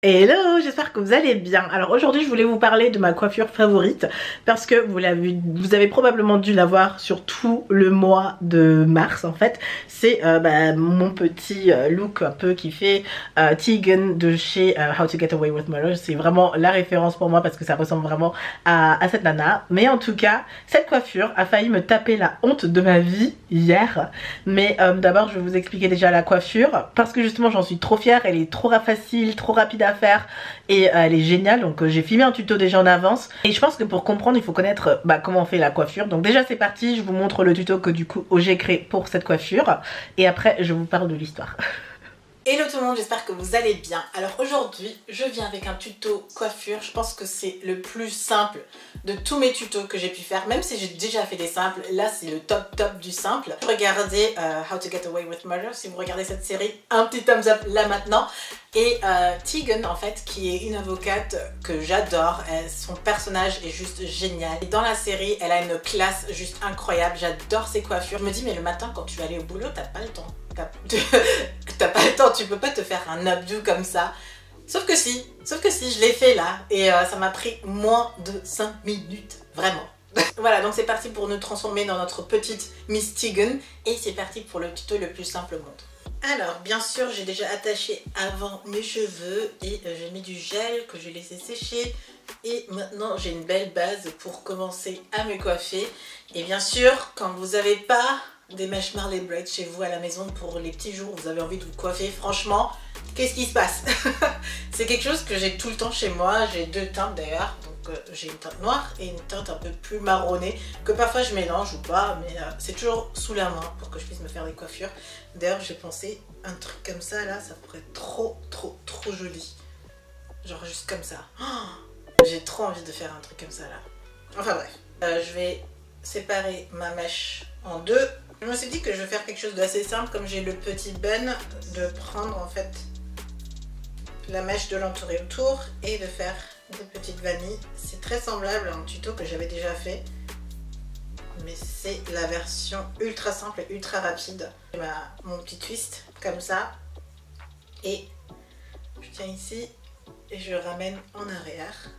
Hello, j'espère que vous allez bien. Alors aujourd'hui je voulais vous parler de ma coiffure favorite parce que vous avez probablement dû la voir sur tout le mois de mars en fait. C'est mon petit look un peu qui fait Tegan de chez How to Get Away with Murder. C'est vraiment la référence pour moi parce que ça ressemble vraiment à cette nana. Mais en tout cas, cette coiffure a failli me taper la honte de ma vie hier. Mais d'abord je vais vous expliquer déjà la coiffure parce que justement j'en suis trop fière. Elle est trop facile, trop rapide à faire et elle est géniale. Donc j'ai filmé un tuto déjà en avance et je pense que pour comprendre il faut connaître comment on fait la coiffure. Donc déjà c'est parti, je vous montre le tuto que du coup j'ai créé pour cette coiffure et après je vous parle de l'histoire. Hello tout le monde, j'espère que vous allez bien. Alors aujourd'hui je viens avec un tuto coiffure. Je pense que c'est le plus simple de tous mes tutos que j'ai pu faire, même si j'ai déjà fait des simples. Là c'est le top du simple. Regardez How to Get Away with Murder, si vous regardez cette série, un petit thumbs up là maintenant. Et Tegan en fait qui est une avocate que j'adore, son personnage est juste génial. Et dans la série elle a une classe juste incroyable, j'adore ses coiffures. Je me dis mais le matin quand tu vas aller au boulot t'as pas le temps. T'as pas le temps, tu peux pas te faire un updo comme ça. Sauf que si, je l'ai fait là et ça m'a pris moins de 5 minutes, vraiment. Voilà, donc c'est parti pour nous transformer dans notre petite Miss Tegan et c'est parti pour le tuto le plus simple au monde. Alors, bien sûr, j'ai déjà attaché avant mes cheveux et j'ai mis du gel que j'ai laissé sécher. Et maintenant, j'ai une belle base pour commencer à me coiffer. Et bien sûr, quand vous n'avez pas des mèches Marley Braids chez vous à la maison pour les petits jours où vous avez envie de vous coiffer, franchement, qu'est-ce qui se passe? C'est quelque chose que j'ai tout le temps chez moi. J'ai deux teintes d'ailleurs. J'ai une teinte noire et une teinte un peu plus marronnée que parfois je mélange ou pas, mais c'est toujours sous la main pour que je puisse me faire des coiffures. D'ailleurs j'ai pensé un truc comme ça là, ça pourrait être trop joli, genre juste comme ça. Oh, j'ai trop envie de faire un truc comme ça là. Enfin bref, je vais séparer ma mèche en deux. Je me suis dit que je vais faire quelque chose d'assez simple, comme j'ai le petit bun, de prendre en fait la mèche, de l'entourer autour et de faire des petites vanilles. C'est très semblable à un tuto que j'avais déjà fait, mais c'est la version ultra simple et ultra rapide. J'ai mon petit twist comme ça et je tiens ici et je ramène en arrière.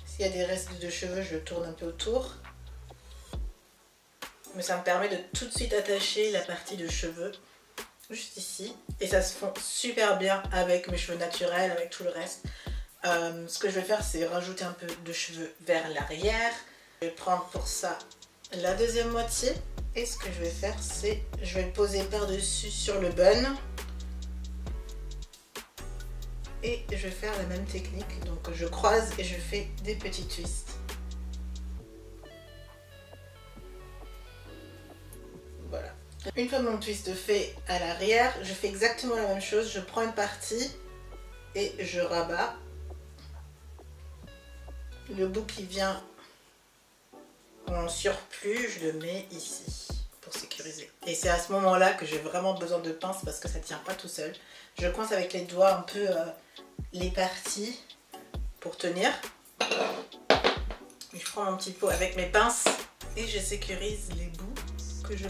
S'il y a des restes de cheveux, je le tourne un peu autour, mais ça me permet de tout de suite attacher la partie de cheveux juste ici et ça se fond super bien avec mes cheveux naturels, avec tout le reste. Ce que je vais faire, c'est rajouter un peu de cheveux vers l'arrière. Je vais prendre pour ça la deuxième moitié et ce que je vais faire, c'est je vais le poser par-dessus sur le bun et je vais faire la même technique. Donc je croise et je fais des petits twists. Voilà. Une fois mon twist fait à l'arrière, je fais exactement la même chose. Je prends une partie et je rabats. Le bout qui vient en surplus, je le mets ici pour sécuriser. Et c'est à ce moment-là que j'ai vraiment besoin de pince parce que ça ne tient pas tout seul. Je coince avec les doigts un peu les parties pour tenir. Je prends mon petit pot avec mes pinces et je sécurise les bouts que je veux.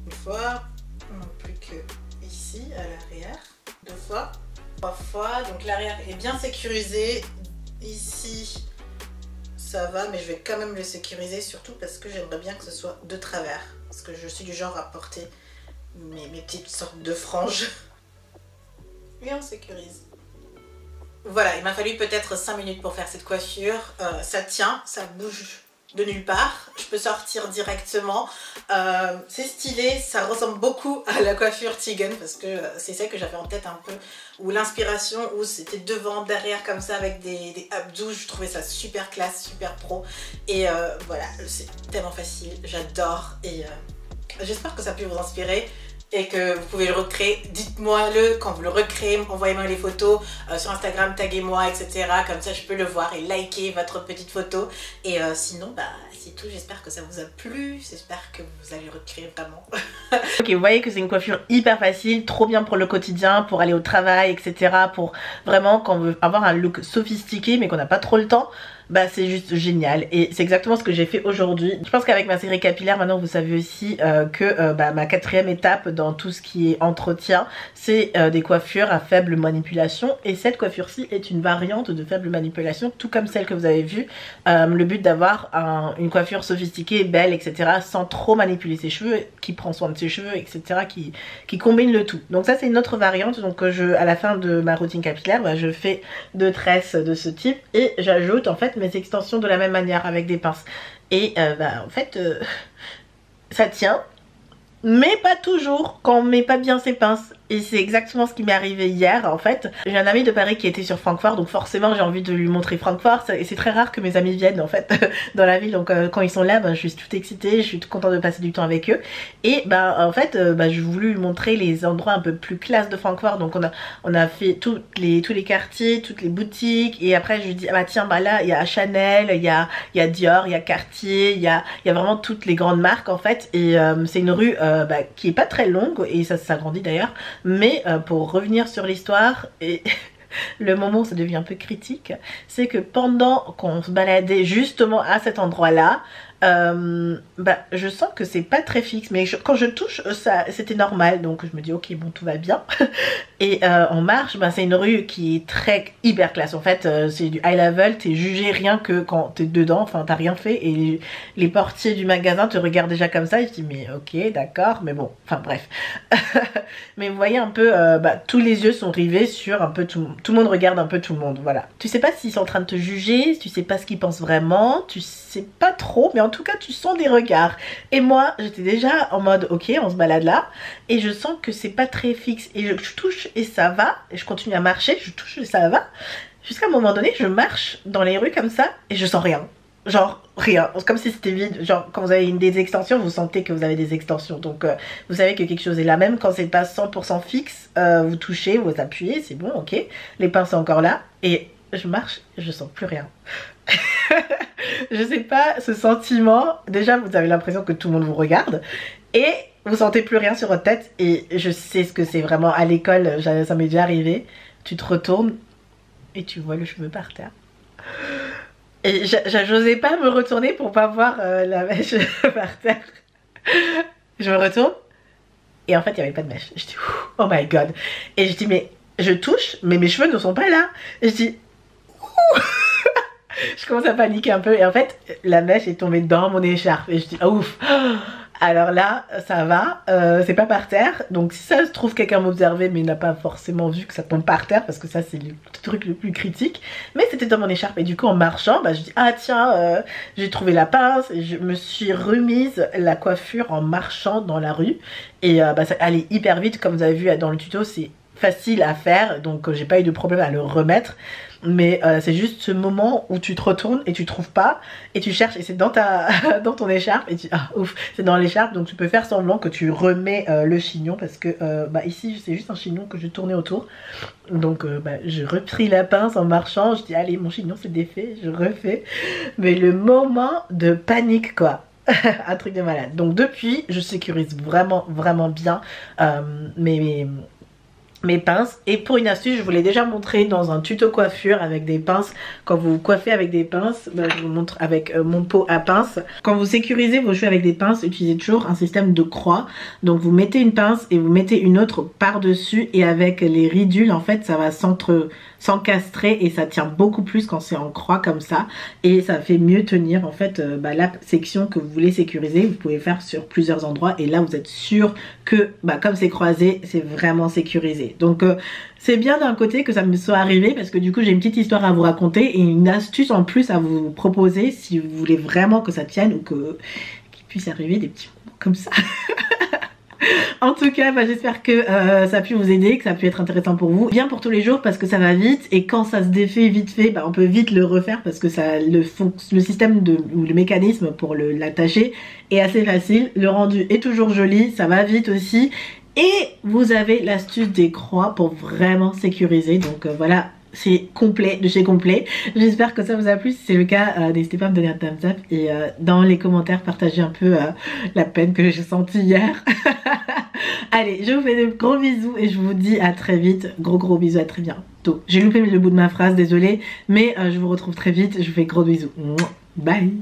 Une fois, non plus que ici à l'arrière. Deux fois, trois fois. Donc l'arrière est bien sécurisé. Ici ça va, mais je vais quand même le sécuriser, surtout parce que j'aimerais bien que ce soit de travers, parce que je suis du genre à porter mes petites sortes de franges. Et on sécurise. Voilà, il m'a fallu peut-être 5 minutes pour faire cette coiffure. Ça tient, ça bouge de nulle part. Je peux sortir directement. C'est stylé, ça ressemble beaucoup à la coiffure Tegan parce que c'est celle que j'avais en tête un peu, où l'inspiration, où c'était devant, derrière comme ça avec des updos. Je trouvais ça super classe, super pro. Et voilà, c'est tellement facile, j'adore. Et j'espère que ça a pu vous inspirer et que vous pouvez le recréer. Dites-moi le quand vous le recréez, envoyez-moi les photos sur Instagram, taguez-moi, etc. Comme ça je peux le voir et liker votre petite photo. Et sinon, c'est tout. J'espère que ça vous a plu. J'espère que vous allez recréer vraiment. Ok, vous voyez que c'est une coiffure hyper facile, trop bien pour le quotidien, pour aller au travail, etc. Pour vraiment quand on veut avoir un look sophistiqué mais qu'on n'a pas trop le temps. bah c'est juste génial et c'est exactement ce que j'ai fait aujourd'hui. Je pense qu'avec ma série capillaire maintenant vous savez aussi que ma quatrième étape dans tout ce qui est entretien, c'est des coiffures à faible manipulation, et cette coiffure-ci est une variante de faible manipulation, tout comme celle que vous avez vue. Le but d'avoir une coiffure sophistiquée, belle, etc. sans trop manipuler ses cheveux, qui prend soin de ses cheveux, etc. qui combine le tout. Donc ça c'est une autre variante. Donc à la fin de ma routine capillaire, bah, je fais 2 tresses de ce type et j'ajoute en fait mes extensions de la même manière avec des pinces. Et bah en fait ça tient, mais pas toujours quand on met pas bien ses pinces. Et c'est exactement ce qui m'est arrivé hier en fait. J'ai un ami de Paris qui était sur Francfort, donc forcément j'ai envie de lui montrer Francfort. Et c'est très rare que mes amis viennent en fait dans la ville, donc quand ils sont là, bah, je suis toute excitée, je suis toute contente de passer du temps avec eux. Et bah en fait j'ai voulu lui montrer les endroits un peu plus classe de Francfort. Donc on a fait tous les quartiers, toutes les boutiques. Et après je lui dis ah bah tiens, bah là il y a Chanel, il y a Dior, il y a Cartier, il y a vraiment toutes les grandes marques en fait. Et c'est une rue qui est pas très longue, et ça s'agrandit d'ailleurs. Mais pour revenir sur l'histoire, et le moment où ça devient un peu critique, c'est que pendant qu'on se baladait justement à cet endroit-là, je sens que c'est pas très fixe, mais quand je touche ça c'était normal, donc je me dis ok bon tout va bien. Et on marche, c'est une rue qui est hyper classe en fait, c'est du high level, t'es jugé rien que quand t'es dedans, enfin t'as rien fait, et les portiers du magasin te regardent déjà comme ça, et je dis mais ok d'accord, mais bon, enfin bref. Mais vous voyez un peu, tous les yeux sont rivés sur un peu tout le monde regarde un peu tout le monde, voilà. Tu sais pas s'ils sont en train de te juger, tu sais pas ce qu'ils pensent vraiment, tu sais pas trop, mais en tout cas tu sens des regards. Et moi j'étais déjà en mode ok on se balade là, et je sens que c'est pas très fixe, et je touche et ça va, et je continue à marcher, je touche et ça va, jusqu'à un moment donné je marche dans les rues comme ça et je sens rien, genre rien, comme si c'était vide. Genre quand vous avez des extensions, vous sentez que vous avez des extensions, donc vous savez que quelque chose est là, même quand c'est pas 100% fixe, vous touchez, vous appuyez, c'est bon, ok, les pinces sont encore là, et je marche, je sens plus rien. Je sais pas, ce sentiment, déjà vous avez l'impression que tout le monde vous regarde, et vous sentez plus rien sur votre tête. Et je sais ce que c'est vraiment, à l'école ça m'est déjà arrivé, tu te retournes et tu vois le cheveu par terre. Et j'osais pas me retourner pour pas voir la mèche par terre. Je me retourne et en fait il n'y avait pas de mèche. Je dis oh my god. Et je dis mais je touche mais mes cheveux ne sont pas là. Et je dis je commence à paniquer un peu, et en fait la mèche est tombée dans mon écharpe, et je dis oh, ouf. Alors là ça va, c'est pas par terre, donc si ça se trouve quelqu'un m'observait mais n'a pas forcément vu que ça tombe par terre, parce que ça c'est le truc le plus critique, mais c'était dans mon écharpe. Et du coup en marchant je dis ah tiens, j'ai trouvé la pince, et je me suis remise la coiffure en marchant dans la rue. Et ça allait hyper vite, comme vous avez vu dans le tuto, c'est facile à faire, donc j'ai pas eu de problème à le remettre. Mais c'est juste ce moment où tu te retournes et tu trouves pas, et tu cherches, et c'est dans dans ton écharpe, et tu ah ouf, c'est dans l'écharpe, donc tu peux faire semblant que tu remets le chignon, parce que ici c'est juste un chignon que je tournais autour. Donc je repris la pince en marchant, je dis allez mon chignon c'est défait, je refais. Mais le moment de panique quoi. Un truc de malade. Donc depuis je sécurise vraiment bien mes pinces. Et pour une astuce, je vous l'ai déjà montré dans un tuto coiffure avec des pinces. Quand vous coiffez avec des pinces, je vous montre avec mon pot à pince. Quand vous sécurisez vos cheveux avec des pinces, utilisez toujours un système de croix. Donc vous mettez une pince et vous mettez une autre par dessus, et avec les ridules en fait ça va s'encastrer, et ça tient beaucoup plus quand c'est en croix comme ça, et ça fait mieux tenir en fait la section que vous voulez sécuriser. Vous pouvez faire sur plusieurs endroits, et là vous êtes sûr que comme c'est croisé, c'est vraiment sécurisé. Donc c'est bien d'un côté que ça me soit arrivé, parce que du coup j'ai une petite histoire à vous raconter et une astuce en plus à vous proposer si vous voulez vraiment que ça tienne, ou qu'il puisse arriver des petits moments comme ça. En tout cas, j'espère que ça a pu vous aider, que ça a pu être intéressant pour vous. Bien pour tous les jours, parce que ça va vite, et quand ça se défait vite fait, on peut vite le refaire, parce que le système ou le mécanisme pour l'attacher est assez facile. Le rendu est toujours joli, ça va vite aussi. Et vous avez l'astuce des croix pour vraiment sécuriser. Donc voilà, c'est complet de chez complet. J'espère que ça vous a plu. Si c'est le cas, n'hésitez pas à me donner un thumbs up, et dans les commentaires partagez un peu la peine que j'ai sentie hier. Allez, je vous fais de gros bisous et je vous dis à très vite. Gros bisous, à très bien. bientôt. J'ai loupé le bout de ma phrase, désolée, mais je vous retrouve très vite. Je vous fais gros bisous. Bye.